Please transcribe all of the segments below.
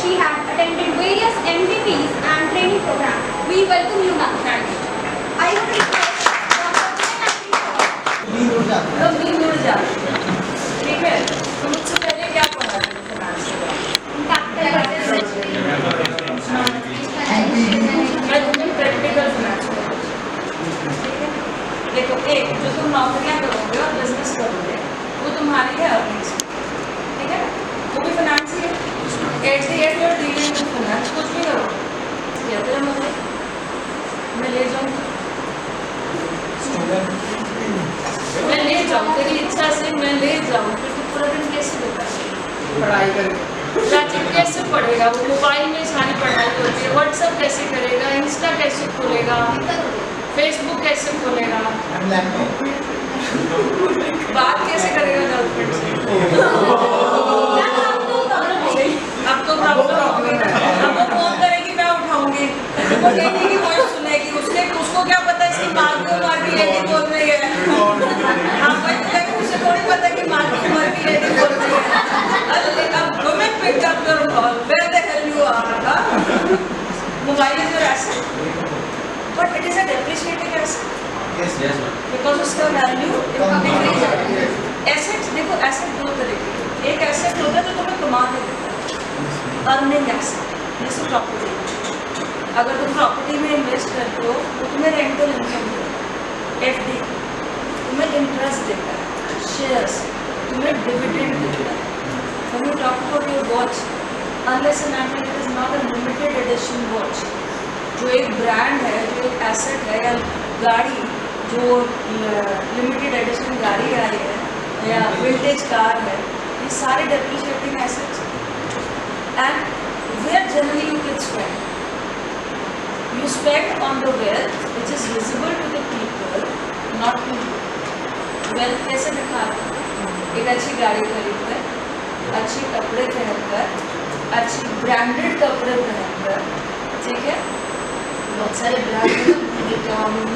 She has attended various MVPs and training programs. We welcome you, ma'am. I would request नींद उड़ जा, ठीक है? तो मुझसे पहले क्या पढ़ा थे फाइनेंस के बारे में? मैं तुम्हें प्रैक्टिकल फाइनेंस पढ़ा, ठीक है? देखो, एक जो तुम नौकरियाँ करोगे और बिजनेस करोगे वो तुम्हारी है अर्निंग्स, ठीक है? वो भी फाइनेंस ही है। At the end you are dealing with finance, कुछ भी करो क्या तेरा मतलब मैं ले जाऊँगी, मैं ले जाऊँ, तेरी इच्छा से मैं ले जाऊँ, फिर तू पूरा दिन कैसे देता है? पढ़ाई करके प्राचीन कैसे पढ़ेगा? वो मोबाइल में सारी पढ़ाई होती है, व्हाट्सएप कैसे करेगा, इंस्टा कैसे खोलेगा, फेसबुक कैसे खोलेगा, बात कैसे करेगा गर्लफ्रेंड से? अब तो प्रॉब्लम हो गई। अब वो फोन करेगी मैं उठाऊंगी, वो लेडी की वॉइस सुनेगी, उसको क्या पता इसकी माँ को मार की लेडी बोल रही है। हाँ भाई, उसे थोड़ी पता कि माँ को मार की लेडी बोल रही है। अब women picked up your call. Where the hell you are? Mobile is your asset, but it is a depreciating asset. yes Because उसका value increase। Assets देखो, asset दो तरह के, एक asset होता है जो तुम्हें कमा के देता है, अर्निंग asset, जैसे प्रॉपर्टी। अगर तुम प्रॉपर्टी में इन्वेस्ट करते हो तो तुम्हें रेंटल इनकम देता है, FD तुम्हें इंटरेस्ट देता है, शेयर्स तुम्हें डिविडेंड देता है। When you talk about your watch, unless and until it is not a limited edition watch, जो एक ब्रांड है, जो एक एसेट है, या गाड़ी जो लिमिटेड एडिशन गाड़ी आई है या विंटेज कार है, ये सारे depreciating assets. And where generally you can spend, you spend on the wealth which is visible to the people, not to you. Wealth कैसे दिखाते हैं? एक अच्छी गाड़ी खरीदकर, अच्छे कपड़े पहनकर, अच्छी ब्रांडेड कपड़े पहनकर, ठीक है? बहुत सारे ब्रांड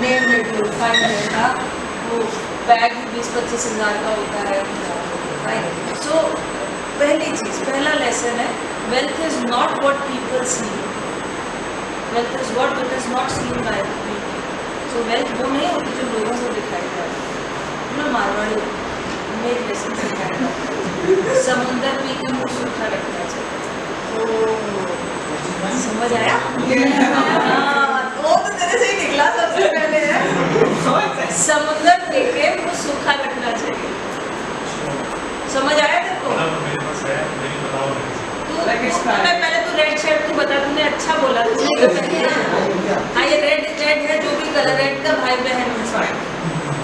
नेम रेडियो फाइन रहेगा, वो बैग भी 20-25 हज़ार का होता है, फाइन। सो पहली चीज़, पहला लेसन है, wealth is not what people see, wealth is what it is not seen by people. So wealth वो नहीं होती जो लोगों को दिखाई जाती है ना। मारवाड़ी में एक लेसन सिखाया, समुंदर पी के मुँह सूखा रखना चाहिए। समझ आया? वो तो तेरे से ही निकला सबसे पहले है, समुंदर पी के मुँह सूखा रखना चाहिए। समझ आया तेरे को? पहले तो रेड शर्ट तू बता, तूने अच्छा बोला। हाँ, ये रेड है, जो भी कलर रेड का भाई बहन है।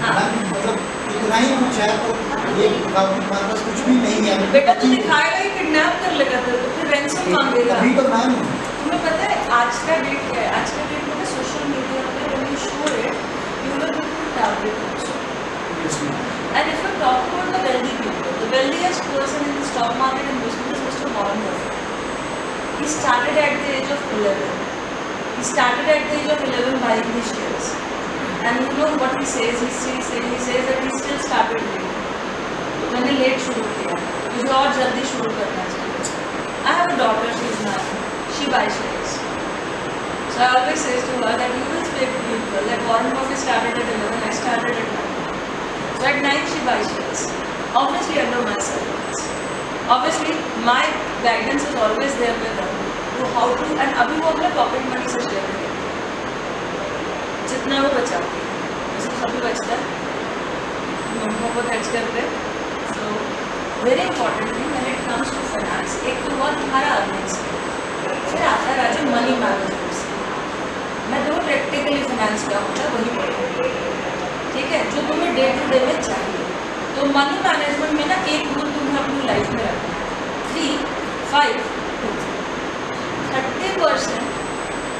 हाँ मतलब इतना ही कुछ है, तो ये हमारे पास कुछ भी नहीं है। बेटा तू दिखाएगा ही, किडनैप कर लेगा तेरे को, फिर रैंसम मांगेगा। अभी तो मैं हूँ। तुम्हें पता है आज का डेट क्या है? आज का डेट में सोशल मीडिया पे when you show it, you will be targeted also. And if you talk about the wealthy people, the wealthiest person in the stock market and business is Mr. Warren Buffett. He started at the age of 11. He started at the age of 11 buying his shares. And you know what he says? He says that he still started late. मैंने late शुरू किया, मुझे और जल्दी शुरू करना चाहिए। I have a daughter, she is 9. She buys shares. So I always say to her that you will speak to people that Warren Buffett started at 11, I started at 9. So at 9 she buys shares. Obviously under my surveillance. Obviously my guidance is always there with her to how to, and अभी वो अपने pocket money से share करेगी जितना वो बचाती है, जैसे कभी बचता है मम्मी को खर्च करते हैं। So very important thing when it comes to finance, एक तो बहुत तुम्हारा अर्निंग्स है, फिर आता है राजा मनी मैनेजमेंट से। मैं तो प्रैक्टिकली फाइनेंस क्या होता है वही पढ़ूँगी, ठीक है, जो तुम्हें डे टू डे में चाहिए। तो मनी मैनेजमेंट में ना एक रूल तुम्हें अपनी लाइफ में रखना है, 3, 5, 2, 30%।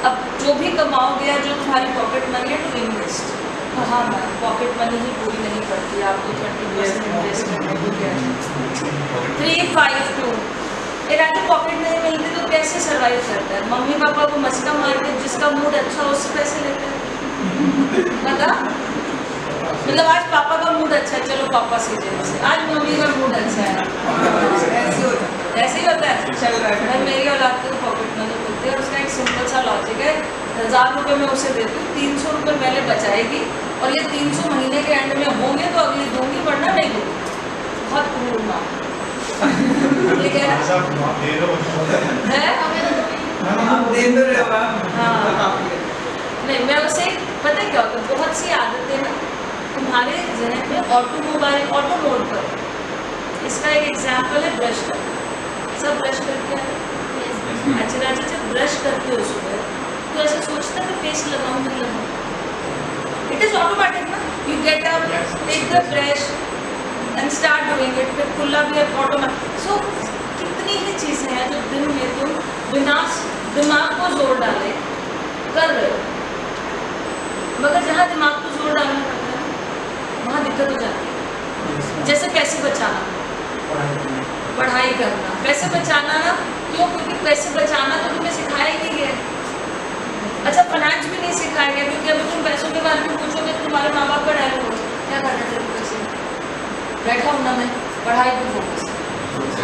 अब जो भी कमाओगे या जो तुम्हारी पॉकेट मनी है टू इन्वेस्ट। हाँ मैम, पॉकेट मनी ही पूरी नहीं पड़ती, आपको 30% इन्वेस्ट करने को क्या है। 3, 5, 2। राजू पॉकेट नहीं मिलती तो कैसे सर्वाइव करता है? मम्मी पापा को मस्का मार के जिसका मूड अच्छा हो उससे पैसे लेते हैं, बता। मतलब आज पापा का मूड अच्छा है, चलो पापा से जेब से। आज मम्मी का मूड अच्छा है, ऐसे ही होता है। चल रहा है, मेरी औलाद को होती है और उसका एक सिंपल सा लॉजिक है, 1000 रुपये मैं उसे देती हूँ, 300 रुपये पहले बचाएगी और ये 300 महीने के एंड में होंगे तो अगली दूंगी, वरना नहीं दूंगी। बहुत क्रूर माँ ठीक है ना? है? हाँ नहीं, मैं उसे पता है क्या होता है, बहुत सी आदतें ना तुम्हारे जहन में ऑटोमोबाइल ऑटो मोड पर। इसका एक एग्जाम्पल है ब्रश करना। सब ब्रश करते हैं। अच्छा राजा, जब ब्रश करते हो सुबह तो ऐसा सोचता है कि पेस्ट लगाऊं नहीं लगाऊं, इट इज ऑटोमेटिक ना, you get up, take the brush and start doing it, फिर खुला भी है ऑटोमेटिक। सो कितनी ही चीज़ें हैं जो दिन में तुम बिना दिमाग को जोर डाले कर रहे हो, मगर जहाँ दिमाग को जोर डालना पड़ता है वहाँ दिक्कत हो जाती है। जैसे पैसे बचाना, पढ़ाई करना, पैसे बचाना ना, क्यों? क्योंकि पैसे बचाना तो तुम्हें सिखाया ही नहीं गया। अच्छा फाइनेंस भी नहीं सिखाया गया, क्योंकि अभी तुम पैसों के बारे में पूछोगे तुम्हारे माँ बाप का डायलॉग हो क्या करना चाहिए पैसे, बैठा हूँ ना मैं, पढ़ाई पर फोकस।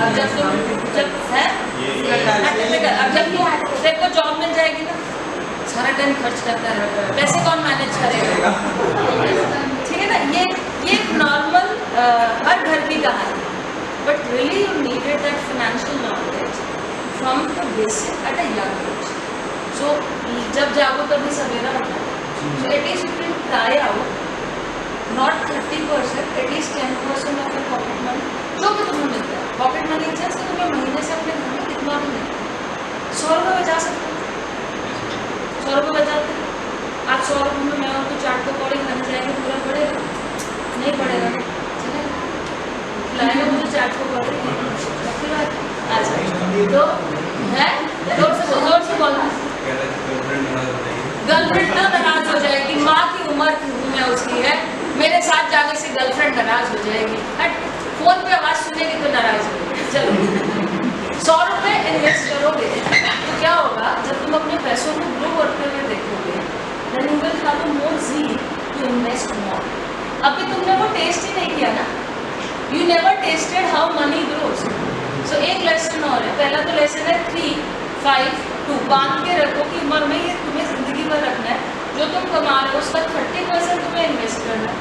अब जब तुम जब है अब जब तुम को जॉब मिल जाएगी ना, सारा टाइम खर्च करता रहता है, पैसे कौन मैनेज करेगा? ठीक है ना? ये नॉर्मल हर घर की कहानी। But really you needed that financial knowledge from the basic at a young age. So जब जागो तभी सवेरा होता है। So at least you can try out not 30%, at least 10% of your pocket money, जो भी तुम्हें मिलता है। Pocket money जैसे तुम्हें महीने से अपने घर में कितना भी मिलता है, 100 रुपये बचा सकते हो। 100 रुपये बचाते हो, आज 100 रुपये में मैं और तो चाट पकौड़े खाने जाएंगे, पूरा पड़ेगा? नहीं पड़ेगा ना, लाएगा मुझे चाट को पकड़ अच्छा तो है जोर से बोलना। गर्लफ्रेंड ना नाराज हो जाएगी, माँ की उम्र हूँ मैं उसकी, है मेरे साथ जाने से गर्लफ्रेंड नाराज हो जाएगी, हट फोन पे आवाज सुनेगी तो नाराज हो जाएगी। चलो 100 रुपये इन्वेस्ट करोगे तो क्या होगा, जब तुम अपने पैसों को ग्रो करते हुए देखोगे, then you will have a more zeal to invest more। अभी तुमने वो टेस्ट ही नहीं किया ना, You never tasted how money grows। So एक लेसन और है, पहला तो लेसन है 3, 5, 2, बांध के रखो कि उम्र में ये तुम्हें जिंदगी भर रखना है। जो तुम कमा रहे हो उसका 30% तुम्हें इन्वेस्ट करना है,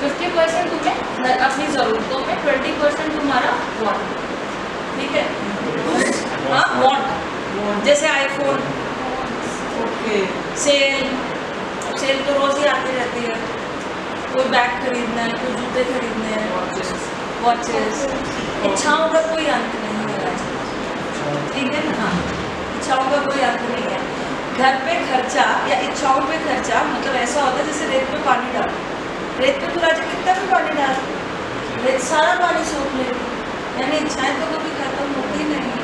50% तुम्हें अपनी ज़रूरतों में, 20% तुम्हारा वॉन्ट। ठीक है? हाँ वॉन्ट, जैसे आईफोन, सेल तो रोज़ ही आती रहती है, कोई बैग खरीदना है, कोई जूते खरीदने हैं, वॉचेस, इच्छाओं का कोई अंत नहीं है। ठीक है ना? हाँ, इच्छाओं का कोई अंत नहीं है। घर पे खर्चा या इच्छाओं पे खर्चा मतलब ऐसा होता है जैसे रेत पे पानी डाल, रेत पे तो राजा कितना भी पानी डाल, रेत सारा पानी सोख लेती, यानी इच्छाएं तो कभी खत्म होती नहीं है।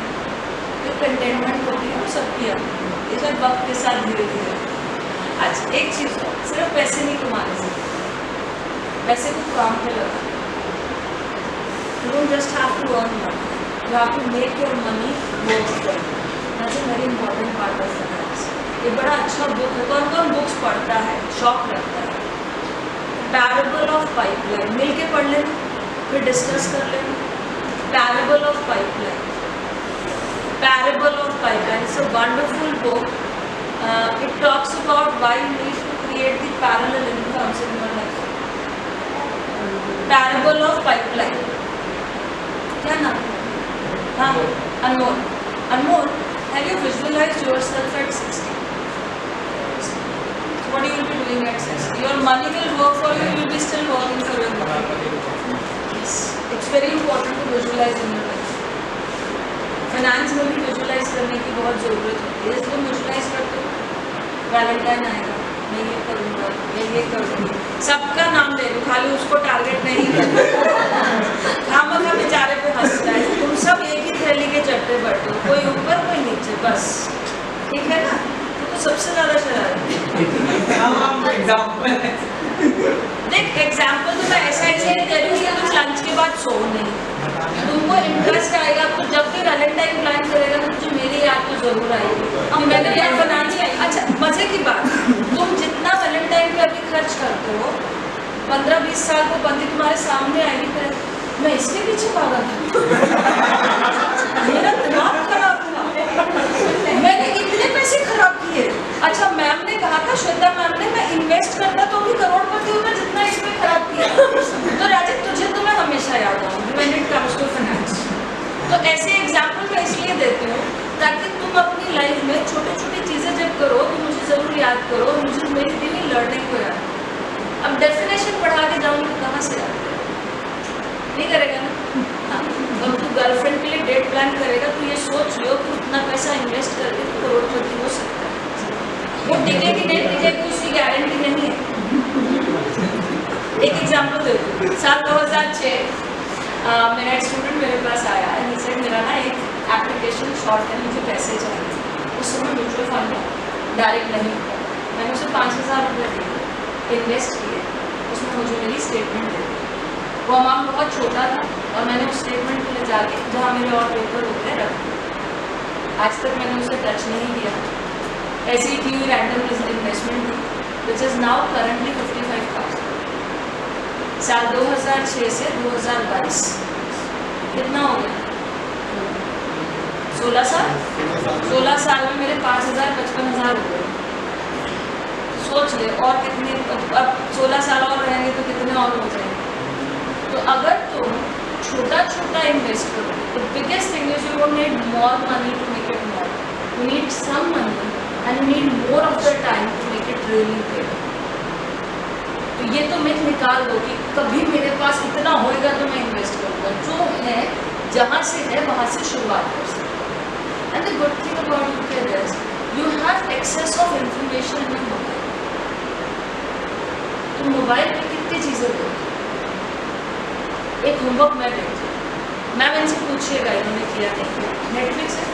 जो कंटेनमेंट होती है वो सबकी आती है, ये सब वक्त के साथ धीरे धीरे। अच्छा एक चीज़ हो, सिर्फ पैसे नहीं कमाने से, पैसे को काम पे लगा। You don't just have to earn money, you have to make your money work for you। That's a very important part of finance। ये बड़ा अच्छा बुक है, कौन कौन बुक्स पढ़ता है, शौक रखता है? पैराबल ऑफ पाइपलाइन मिल के पढ़ लेना, फिर डिस्कस कर लेना। Parable of pipeline, parable of pipeline it's a wonderful book. It talks about why you need to create the parallel incomes in your life. Parable of pipeline, क्या नाम? हाँ Anmol. Anmol, have you visualized yourself at 60? So what you will be doing at 60? Your money will work for you, you will be still working for your money। Yes, it's very important to visualize in your life। Finance में भी visualise करने की बहुत ज़रूरत होती है। इसको visualise करते हो, वैलेंटाइन आएगा, मैं ये करूँगा, मैं ये करूँगी, सबका नाम ले लो, खाली उसको टारगेट नहीं करना। खामखा बेचारे पे हंसता है, तुम सब एक ही थैली के चट्टे बैठे हो, कोई ऊपर कोई नीचे, बस ठीक है ना? तो सबसे ज़्यादा शरारत देख। एग्जाम्पल तो मैं ऐसा करूँगी कि तुम लंच के बाद सो नहीं, तुमको इंटरेस्ट आएगा, तो जब भी वैलेंटाइन प्लान करेगा ना तुझे मेरी याद तो जरूर आएगी, अब मैंने याद बनानी है। अच्छा मजे की बात, तुम जितना वैलेंटाइन पे अभी खर्च करते हो, 15-20 साल को बंदी तुम्हारे सामने आएगी, फिर मैं इसके पीछे पागल था, मेरा दिमाग खराब था, मैंने इतने पैसे श्वेता मैम ने, मैं इन्वेस्ट करता तो भी करोड़पति होता जितना इसमें खराब किया। तो राजीव तुझे तो मैं हमेशा याद आऊंगी when it comes to finance. तो ऐसे एग्जाम्पल मैं इसलिए देती हूँ ताकि तुम अपनी लाइफ में छोटी छोटी चीज़ें जब करो तो मुझे ज़रूर याद करो, मुझे मेरी डेली लर्निंग को याद करो। अब डेफिनेशन पढ़ा के जाऊँगी तो कहाँ से याद करेगा? नहीं करेगा ना। हाँ, अब तू गर्लफ्रेंड के लिए डेट प्लान करेगा तो ये सोच लो कि उतना पैसा इन्वेस्ट करके तो करोड़पति हो सकता है। वो टिकेगी नहीं टिकेगी उसकी गारंटी नहीं है। एक एग्जाम्पल देती हूँ। साल 2006 मेरा एक स्टूडेंट मेरे पास आया, जिससे मेरा ना एक एप्लीकेशन शॉर्ट है, मुझे पैसे चाहिए। उस समय म्यूचुअल फंड में डायरेक्ट नहीं हुआ, मैंने उसे 5000 रुपये दिए, इन्वेस्ट किए, उसमें मुझे मेरी स्टेटमेंट दे दी। वो अमाउंट बहुत छोटा था और मैंने उस स्टेटमेंट को ले जाके जहाँ मेरे और पेपर होते हैं रख दिया। आज तक मैंने उसे टच नहीं किया। ऐसी ही की रैंडम इन्वेस्टमेंट थी विच इज़ नाउ करंटली 55,000। साल 2006 से 2022 कितना हो गया? 16 साल। 16 साल में मेरे 5,000 55,000 हो गए। सोच ले और कितने, अब 16 साल और रहेंगे तो कितने और हो जाएंगे। तो अगर तुम छोटा छोटा इन्वेस्ट करो, the biggest thing is you don't need more money to make it more. You need some money and you need more of the time to make it really big. तो ये तो मिथ निकाल दो कि कभी मेरे पास इतना होएगा तो मैं इन्वेस्ट करूँगा। जो है जहाँ से है वहाँ से शुरुआत कर सकते। And the good thing about it is you have access of information in your mobile. तो मोबाइल पे कितनी चीज़ें देखो। एक होमवर्क मैं देखती हूँ, मैम इनसे पूछिएगा इन्होंने किया नहीं किया। नेटफ्लिक्स है,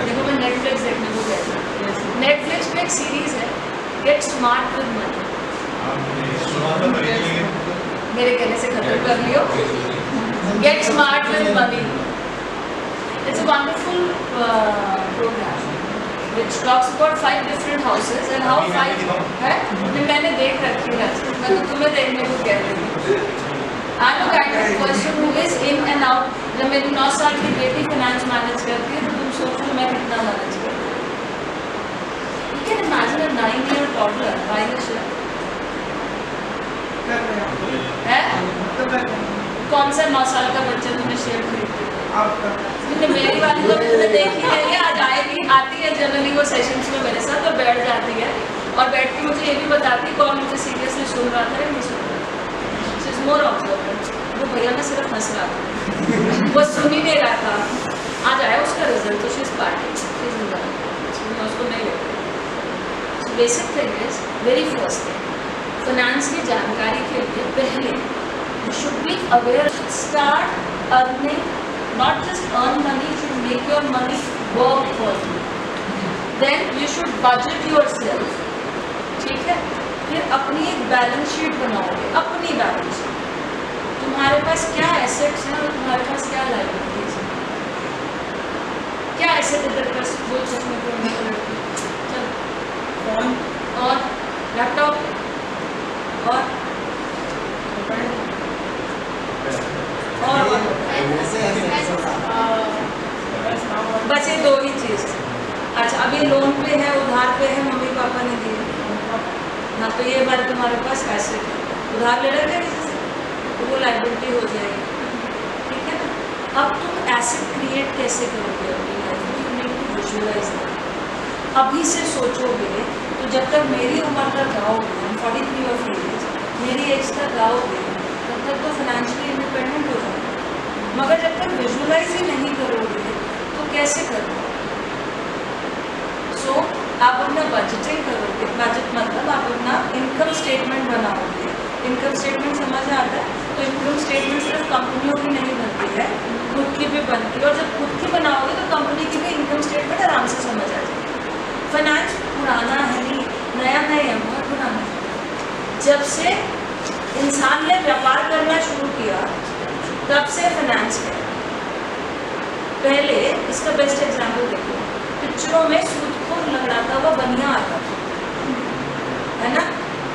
देखो मैं नेटफ्लिक्स देखने को गई। नेटफ्लिक्स पे एक सीरीज है गेट स्मार्ट विद मनी। मेरे कहने से खत्म कर लियो। Get smart with money, it's a wonderful programme which talks about 5 different houses and how 5 है। मैंने देख रखी है, मैं तो तुम्हें देखने को कह रही हूँ। I'm a kind of person who is in and out. जब मेरी 9 साल की बेटी फाइनेंस मैनेज करती है तो तुम सोचो मैं कितना मैनेज करती हूँ। You can imagine a 9-year toddler buying a share. है? कौन सा 9 साल का बच्चा तुम्हें शेयर खरीदते है? मेरी वाली तो तुम्हें देख ही रही है, आज आएगी आती है जनरली वो सेशंस में मेरे साथ और बैठ जाती है और बैठ के मुझे ये भी बताती है कौन मुझे सीरियसली सुन रहा था या नहीं सुन रहा था। She is more observant. वो भैया मैं सिर्फ हंस रहा था, वो सुन ही नहीं रहा था। आज आया उसका रिजल्ट तो शी इज पार्टी, मैं उसको नहीं लेती। Basic thing is very first thing, finance की जानकारी के लिए पहले you should be aware, start earning, not just earn money, you should make your money work for you. Then you should budget yourself, ठीक है? फिर अपनी एक बैलेंस शीट बनाओगे, अपनी बैलेंस शीट। तुम्हारे पास क्या एसेट्स हैं और तुम्हारे पास क्या लायबिलिटीज हैं। क्या एसेट है तेरे पास? बोल सकते हो चल, फोन और लैपटॉप और बस ये 2 ही चीज़। अच्छा अभी लोन पे है, उधार पे है, मम्मी पापा ने दिए, हाँ तो ये बार तुम्हारे पास पैसे उधार ले रहे थे किसी से तो वो लायबिलिटी हो जाएगी, ठीक है ना। अब तुम एसेट क्रिएट कैसे करोगे अपनी लाइफ में? You need to visualize that. अभी से सोचोगे तो जब तक मेरी उम्र तक गाओगे, 43 और 40, मेरी एज तक गाओगे तब तक तो फाइनेंशियली इंडिपेंडेंट हो जाओगे। मगर जब तक विजुअलाइज ही नहीं करोगे तो कैसे करोगे? सो आप अपना बजटिंग करोगे, बजट मतलब आप अपना इनकम स्टेटमेंट बनाओगे। इनकम स्टेटमेंट समझ आता है? तो इनकम स्टेटमेंट सिर्फ कंपनियों की नहीं बनती है, खुद की भी बनती है। और जब खुद की बनाओगे तो कंपनी की भी इनकम स्टेटमेंट आराम से समझ आ जाएगी। फाइनेंस पुराना है नहीं, नया नहीं है, बहुत पुराना है। जब से इंसान ने व्यापार करना शुरू किया तब से फाइनेंस है। पहले इसका बेस्ट एग्जाम्पल देखो, पिक्चरों में सूदखोर लंगड़ाता हुआ बनिया आता था, है ना।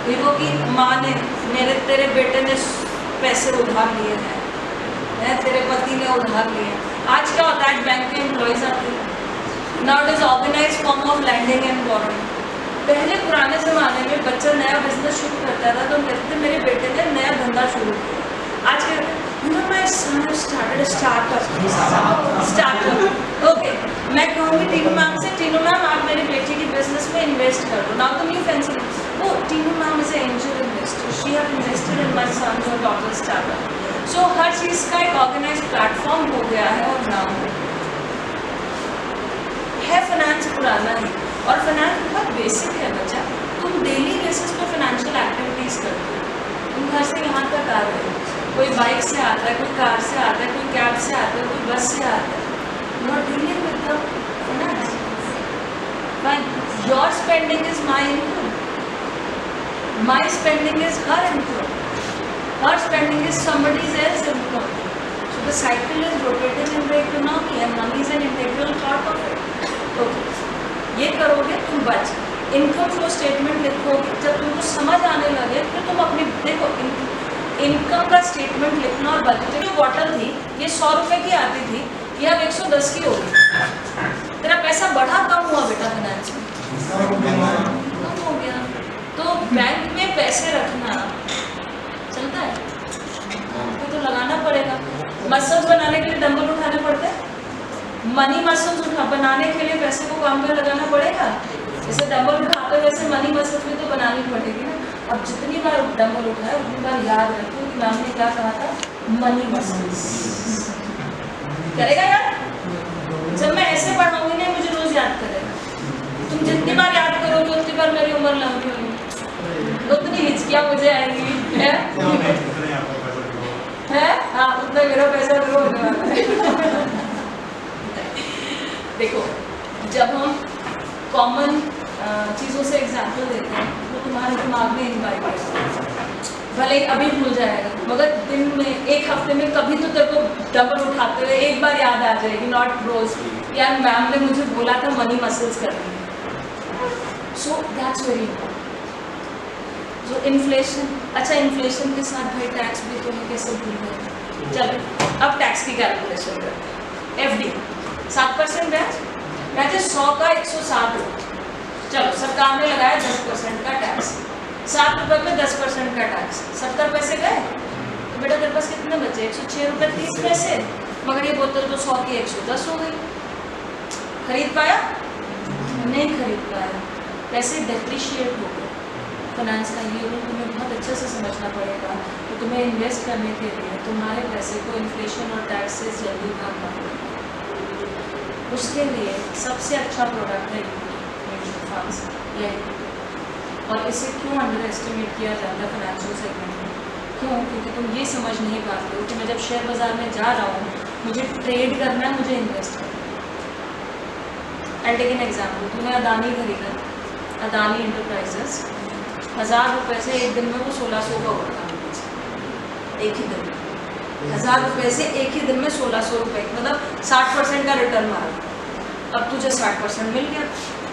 हीरो की माँ ने तेरे बेटे ने पैसे उधार लिए हैं, तेरे पति ने उधार लिए हैं। आज क्या होता है? बैंक के एम्प्लॉयज आते हैं। Now it is organized form of lending and borrowing. पहले पुराने ज़माने में बच्चा नया बिजनेस शुरू करता था तो हम कहते थे मेरे बेटे ने नया धंधा शुरू किया। आज you know my son has started a startup. Okay, मैं कहूँगी टीनू मैम से, टीनू मैम आप मेरी बेटी की बिजनेस में इन्वेस्ट कर दो। नाउ तुम यू फैंसी वो Tinu ma'am is angel investor, she have invested in my sons और डॉटर स्टार्टअप। सो हर चीज़ का एक ऑर्गेनाइज प्लेटफॉर्म हो गया है और नाम है फाइनेंस पुराना है और फाइनेंस बहुत बेसिक है बच्चा। तुम डेली बेसिस पर फाइनेंशियल एक्टिविटीज़ करते हो। तुम घर से यहाँ तक आ रहे हो, कोई बाइक से आता है, कोई कार से आता है, कोई कैब से आता है, कोई बस से आता है। You are dealing with the finance. Fine, your spending is my income, my spending is her income, her spending is somebody's else income. So the cycle is rotating in the economy and money is an integral part of it. Okay. ये करोगे तुम बच। Income flow statement लिखोगे, जब तुमको समझ आने लगे फिर तुम अपनी देखो इनकम का स्टेटमेंट लिखना और बजट। जो बॉटल थी ये 100 रुपये की आती थी, ये अब 110 की होगी। तेरा पैसा बढ़ा कम हुआ बेटा फाइनेंस में? कम हो गया। तो बैंक में पैसे रखना चलता है, तो लगाना पड़ेगा। मसल्स बनाने के लिए डंबल उठाने पड़ते हैं, मनी मसल्स बनाने के लिए पैसे को काम में लगाना पड़ेगा। जैसे डंबल उठाते वैसे मनी मसल्स भी तो बनानी पड़ेगी ना। अब जितनी बार डंबल उठाए उतनी बार याद रखो कि मैम ने क्या कहा था, मनी मसल्स। करेगा यार? जब मैं ऐसे पढ़ाऊंगी ना मुझे रोज याद करेगा। तुम जितनी बार याद करोगे उतनी बार मेरी उम्र लंबी होगी, उतनी हिचकियाँ मुझे आएंगी। है हाँ, उतना मेरा पैसा ग्रो होने वाला है। देखो, जब हम कॉमन चीज़ों से एग्जाम्पल देते हैं तो तुम्हारे दिमाग में इन्वाइट करता है। भले अभी भूल जाएगा मगर दिन में, एक हफ्ते में कभी तो तेरे को डबल उठाते हुए एक बार याद आ जाएगी, नॉट रोज। यार मैम ने मुझे बोला था मनी मसल्स करनी, सो दैट्स वेरी इंपॉर्टेंट। जो इन्फ्लेशन, अच्छा इन्फ्लेशन के साथ भाई टैक्स भी तो है, कैसे भूल गए? चलो अब टैक्स की कैलकुलेशन करते हैं। FD 7% ब्याज, ब्याज 100 का 107 रुपये। चलो सरकार ने लगाया 10% का टैक्स, 7 रुपये पे 10% का टैक्स, 70 पैसे गए। तो बेटा तेरे पास कितने बचे? 106 रुपये 30 पैसे। मगर ये बोतल तो 100 की 110 हो गई। खरीद पाया? नहीं खरीद पाया, पैसे डेप्रिशिएट हो गए। फाइनेंस का ये रूल तुम्हें बहुत अच्छे से समझना पड़ेगा। तो तुम्हें इन्वेस्ट करने के लिए तुम्हारे पैसे को इन्फ्लेशन और टैक्स से जल्दी भागना पड़ेगा। उसके लिए सबसे अच्छा प्रोडक्ट है म्यूचुअल फंड्स। और इसे क्यों अंडर एस्टिमेट किया जाता है फाइनेंशियल सेगमेंट में? क्यों? क्योंकि तुम ये समझ नहीं पाते हो कि मैं जब शेयर बाजार में जा रहा हूँ, मुझे ट्रेड करना है, मुझे इन्वेस्ट करना है। आई टेक एन एग्जाम्पल, तुम्हें अदानी खरीदा, अदानी इंटरप्राइजेस, 1000 रुपये से एक दिन में वो 1600 का होता है। एक ही दिन में 1000 रुपये से एक ही दिन में 1600 रुपये, मतलब 60% का रिटर्न मारा। अब तुझे 60% मिल गया।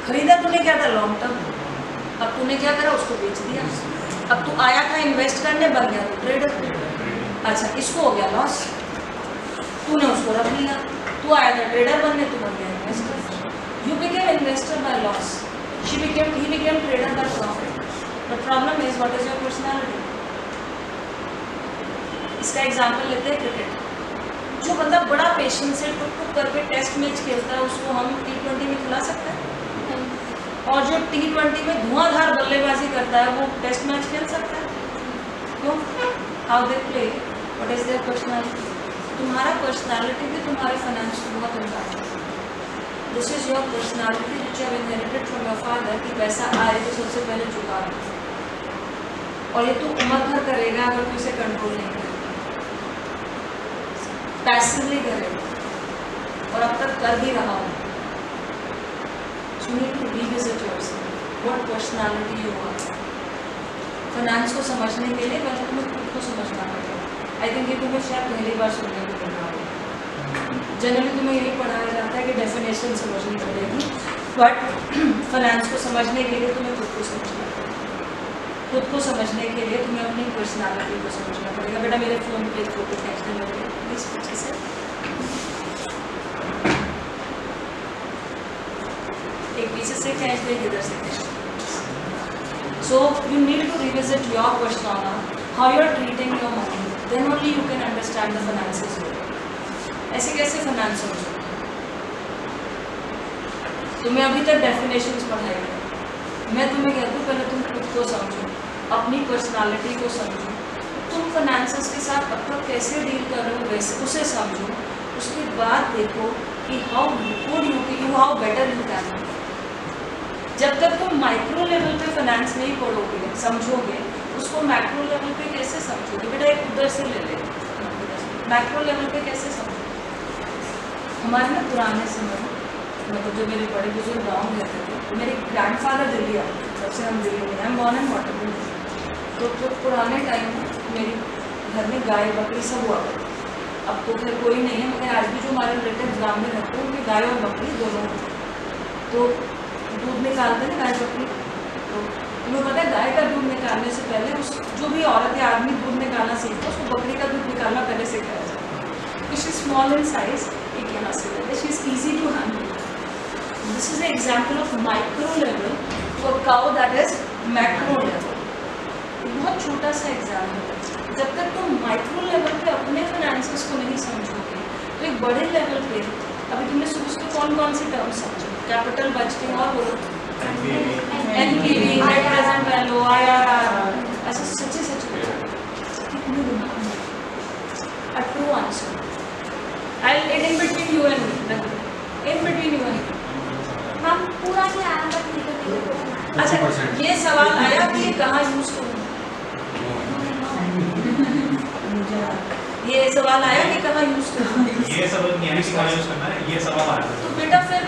खरीदा तूने क्या था? Long term. अब तूने क्या करा? उसको बेच दिया। अब तू आया था इन्वेस्ट करने, बन गया तू ट्रेडर। अच्छा, इसको हो गया लॉस, तूने उसको रख लिया। तू आया था ट्रेडर बनने, तू बन गया investor. You became investor by loss, he became trader by profit. The problem is what is your personality? इसका एग्जाम्पल लेते हैं क्रिकेट। जो बंदा बड़ा पेशेंस से टुक टुक करके टेस्ट मैच खेलता है उसको हम T20 में खिला सकते हैं? और जो T20 में धुआंधार बल्लेबाजी करता है वो टेस्ट मैच खेल सकता है? क्यों? How they play, what is there personality. तुम्हारा पर्सनालिटी भी तुम्हारे फाइनेंस को बहुत इम्पैक्ट है। This is your personality which you have inherited from your father कि पैसा आए तो सबसे पहले चुका दो। और ये तू उम्र भर करेगा अगर तू इसे कंट्रोल नहीं करेगा, पैसिवली करेगा, और अब तक कर भी रहा हूँ। So you need to revisit yourself. What personality you are. Finance को समझने के लिए पहले तुम्हें खुद को समझना पड़ेगा। आई थिंक ये तुम्हें शायद पहली बार सुनने को मिल रहा होगा। जनरली तुम्हें यही पढ़ाया जाता है कि डेफिनेशन समझनी पड़ेगी, बट फाइनेंस को समझने के लिए तुम्हें खुद को समझना पड़ेगा। खुद को समझने के लिए तुम्हें अपनी पर्सनालिटी को समझना पड़ेगा। बेटा मेरे फ़ोन पे फोटो खींचने लगे प्लीज़ पीछे से। एक पीछे से खींच दे, इधर से खींच। So you need to revisit your persona, how you are treating your money. Then only you can understand the finances better. ऐसे कैसे फाइनेंस समझो? तुम्हें अभी तक डेफिनेशंस पढ़ाई है, मैं तुम्हें कहती हूँ पहले तुम खुद को समझो, अपनी पर्सनालिटी को समझो, तुम फाइनेंसेस के साथ अब तक कैसे डील कर रहे हो वैसे उसे समझो, उसके बाद देखो कि how good you how better you can. जब तक तुम माइक्रो लेवल पे फाइनेंस नहीं पढ़ोगे समझोगे, उसको मैक्रो लेवल पे कैसे समझोगे? बेटा एक उधर से ले ले, मैक्रो लेवल पे कैसे समझोगे? हमारे ना पुराने समय में मतलब जो मेरे बड़े बुजुर्ग गाँव में रहते थे, मेरे ग्रैंडफादर दिल्ली आते थे, सबसे हम दिल्ली में, I am born and bottom in Delhi. तो जो पुराने टाइम में मेरे घर में गाय बकरी सब हुआ करती, अब तो फिर कोई नहीं है, मगर आज भी जो हमारे रिलेटिव गाँव में रहते हैं उनकी गाय और बकरी दोनों होती है। तो दूध निकालते हैं गाय बकरी, तो तुम्हें पता है गाय का दूध निकालने से पहले उस जो भी औरत या आदमी दूध निकालना सीखता है उसको बकरी का दूध निकालना पहले सिखाया जाता है। She is small in size, एक यहाँ से लेते, she is easy to handle. This is an example of micro level to a cow that is macro level. बहुत छोटा सा एग्जाम्पल है। जब तक तुम माइक्रो लेवल पे अपने फाइनेंसेस को नहीं समझोगे तो एक बड़े लेवल पे, अभी तुमने सुबह कौन कौन सी टर्म्स समझो? कैपिटल बजटिंग और बोलो NPV, net present value, IRR, ऐसा सच्चे कितने दिमाग में a true answer. I'll it in between you and me, in between you and me. हम पूरा नहीं आया बट निकल। अच्छा ये सवाल आया कि ये कहाँ यूज करूँ? ये सवाल आया कि कहाँ यूज करूँ? ये सवाल नहीं आया कि कहाँ यूज करना है, ये सवाल आया। तो बेटा फिर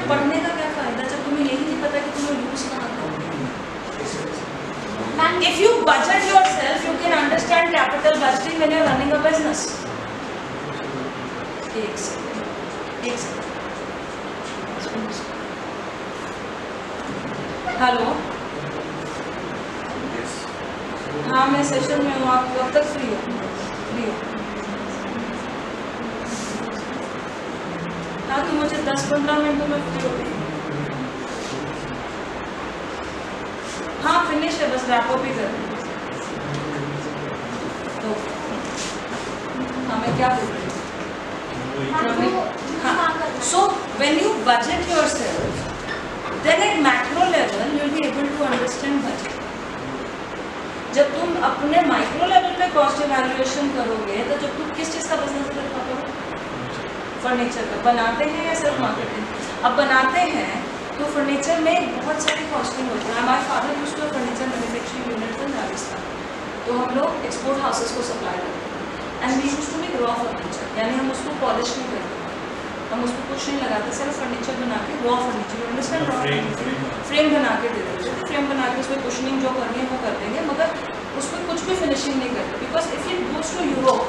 पढ़ने का क्या फायदा जब तुम्हें यही नहीं पता कि तुम्हें यूज कहाँ करना है? If you budget yourself, you can understand capital budgeting when you are running a business. एक सेकंड। हेलो, हाँ मैं सेशन में हूँ, आप कब तक फ्री हो? हाँ तो मुझे 10-15 मिनटों में फ्री हो गई। हाँ फिनिश है, बस रैप अप ही कर रही हूँ। तो हाँ मैं क्या बोल रही हूँ? So when you budget yourself, then at macro level you will be able to understand budget. जब तुम अपने माइक्रो लेवल पे कॉस्ट इवैल्यूएशन करोगे तो जब तुम किस चीज़ का बिजनेस कर पाओगे? फर्नीचर का। बनाते हैं या सिर्फ मार्केटिंग? अब बनाते हैं तो फर्नीचर में बहुत सारी कॉस्टिंग होती है। हमारे father used to furniture manufacturing unit in Rajasthan, तो हम लोग एक्सपोर्ट हाउसेस को सप्लाई करते हैं and we used to make raw furniture, यानी हम उसको पॉलिश नहीं करते, हम उसको कुछ नहीं लगाते, सिर्फ फर्नीचर बना के raw furniture, understand, raw furniture frame बना के दे देते हैं। फ्रेम बना के उसमें कुशनिंग जो करनी है वो कर देंगे, मगर उसमें कुछ भी फिनिशिंग नहीं करते, because if it goes to Europe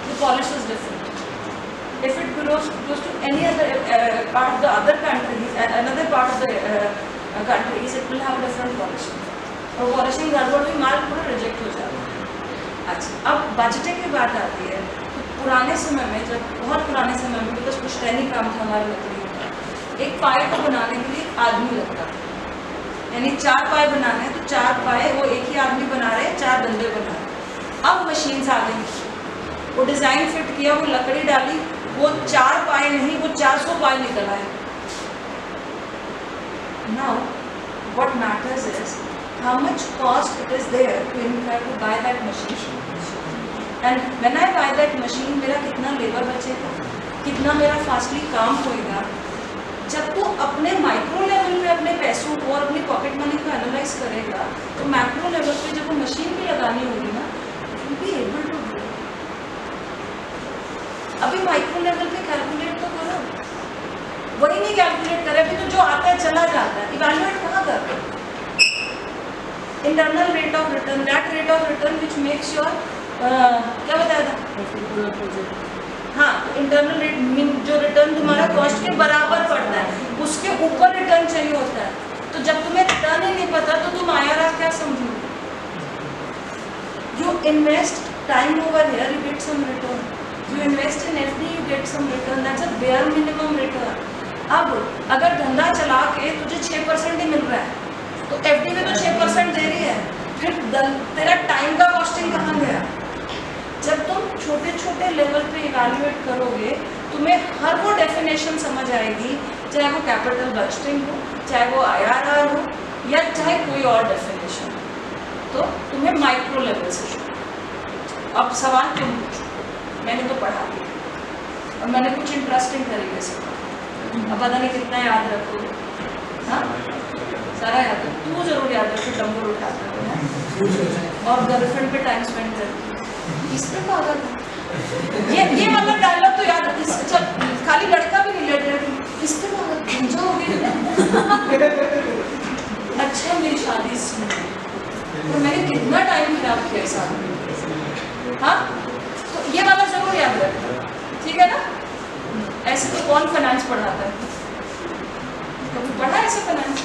the polish is different, if it goes to any other part of the other country, another part of the countries, it will have different polishing, और polishing गड़बड़ हुई माल पूरा reject हो जाता है। अच्छा अब budgeting की बात आती है, तो पुराने समय में, जब बहुत पुराने समय में, बिकॉज कुछ नहीं काम था हमारे लकड़ी का, एक पाए को बनाने के लिए आदमी लगता था, यानी 4 पाए बनाने हैं तो 4 पाए वो एक ही आदमी बना रहे हैं, 4 बंदे बना रहे। अब मशीन्स आ गई, वो डिज़ाइन फिट किया, वो लकड़ी डाली, वो 4 पाए नहीं वो 400 पाए निकल आए। Now what matters is how much cost it is there to incur to buy that machine, and when I buy that machine मेरा कितना लेबर बचेगा, कितना मेरा फास्टली काम होएगा। जब तू अपने माइक्रो लेवल पे अपने पैसों को और अपनी पॉकेट मनी को एनालाइज करेगा तो मैक्रो लेवल पे जब वो मशीन भी लगानी होगी ना, you be able to do. अभी माइक्रो लेवल पे कैलकुलेट तो करो, वही नहीं कैलकुलेट करे, अभी तो जो आता है चला जाता है। इवैल्यूएट कहाँ कर रहे हो? Internal rate of return, that rate of return which makes your क्या बताया था? हाँ, तो इंटरनल रेट मीन जो रिटर्न तुम्हारा कॉस्ट के बराबर पड़ता है, उसके ऊपर रिटर्न चाहिए होता है। तो जब तुम्हें रिटर्न ही नहीं पता तो तुम आईआरआर क्या समझोगे? You invest time over here, you get some return, you invest in FD, you get some return, that's a bare minimum return. अब अगर धंधा चला के तुझे 6% ही मिल रहा है तो एफडी में तो 6% दे रही है, फिर तेरा टाइम का कॉस्टिंग कहाँ गया? जब तुम छोटे छोटे लेवल पे इवैल्यूएट करोगे, तुम्हें हर वो डेफिनेशन समझ आएगी, चाहे वो कैपिटल बजटिंग हो, चाहे वो IRR हो, या चाहे कोई और डेफिनेशन। तो तुम्हें माइक्रो लेवल से शुरू। अब सवाल तुम पूछो, मैंने तो पढ़ा दिया और मैंने कुछ इंटरेस्टिंग तरीके से पढ़ा। अब पता नहीं कितना याद रखोगे। हाँ, सारा याद रखो, तू जरूर याद रखो, डंबल उठाता है और गर्लफ्रेंड पे टाइम स्पेंड करती है। इस पे पागल है। ये वाला डायलॉग तो याद रखो, खाली लड़का भी रिलेटेड, इस पे पागल समझा होगी। अच्छा मेरी शादी इसमें, तो मैंने कितना टाइम खराब किया साथ में। हाँ, तो ये वाला जरूर याद रखना, ठीक है ना? ऐसे तो कौन फाइनेंस पढ़ाता है? कभी पढ़ा ऐसे फाइनेंस?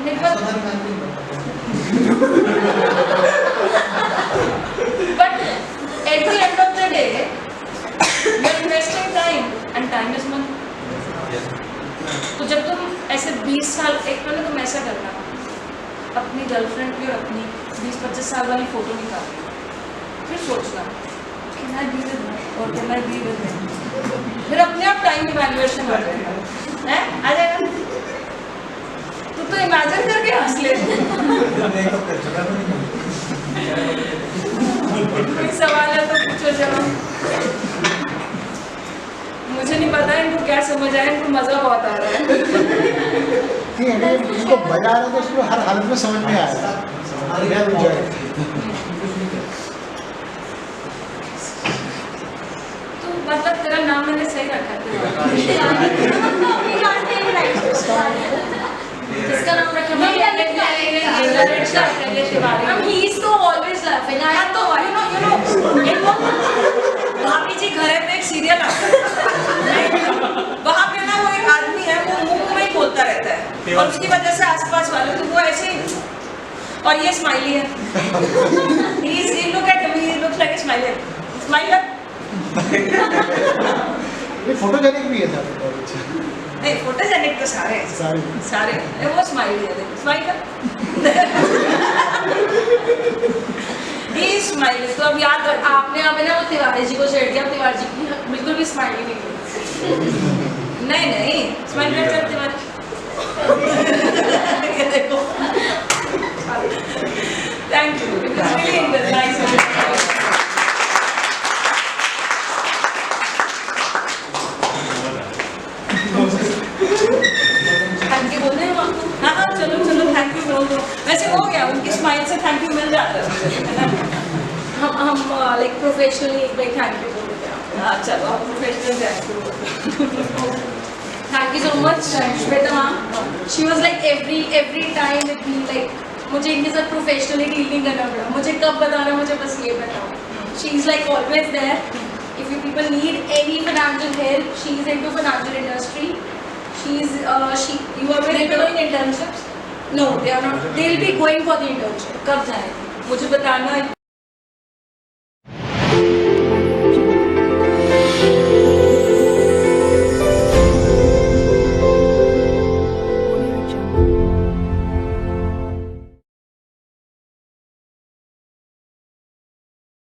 नहीं पता। But at the end of the day, you are investing time and time is money. तो जब तुम ऐसे 20 साल, एक पहले तुम ऐसा करना, अपनी गर्लफ्रेंड की और अपनी 20-25 साल वाली फोटो निकाल, फिर सोचना can I be with her or can I be with him? फिर अपने आप टाइम इवैल्यूएशन कर लेना है, आ जाएगा। तो इमेजिन करके हंस ले। कोई सवाल है तो पूछो जवाब। मुझे नहीं पता इनको क्या समझ आया, इनको मजा बहुत आ रहा है। नहीं, अगर इसको मजा आ रहा है तो उसको हर हालत में समझ में आएगा। तो मतलब तेरा नाम मैंने सही रखा था। इसका नाम रखा मैं he is so always laughing. हाँ तो you know भाभी जी घर में एक सीरियल आता है, वहाँ पे ना वो एक आदमी है, वो मुंह में ही बोलता रहता है और उसकी वजह से आसपास वाले तो वो ऐसे ही, और ये स्माइली है। he look at him, he looks like a smiley. Smile up. ये फोटोजेनिक भी है था। नहीं, फोटोजेनिक तो सारे हैं, सारे वो स्माइली है, देखो स्माइल कर। ये स्माइली, तो अब याद रख, आपने यहाँ पे ना वो तिवारी जी को छेड़ दिया, तिवारी जी की बिल्कुल भी स्माइली नहीं की। नहीं स्माइल कर तिवारी। ये देखो, thank you, it was really nice. Thank you बोलते हैं आपको? हाँ चलो थैंक यू बोल दो। वैसे हो गया, उनकी स्माइल से थैंक यू मिल जाता है ना। हम लाइक प्रोफेशनली एक बार थैंक यू बोल देते हैं। हाँ चलो, आप professional thank you. Thank you so much Shweta ma'am. She was like every time with me, like मुझे इनके साथ प्रोफेशनली डील नहीं करना पड़ा, मुझे कब बताना, मुझे बस ये बताओ। She is like always there. If you people need any financial help, she is into financial industry. you are very good in internships? No, they are not. They will be going for the internship. कब जाएंगे मुझे बताना,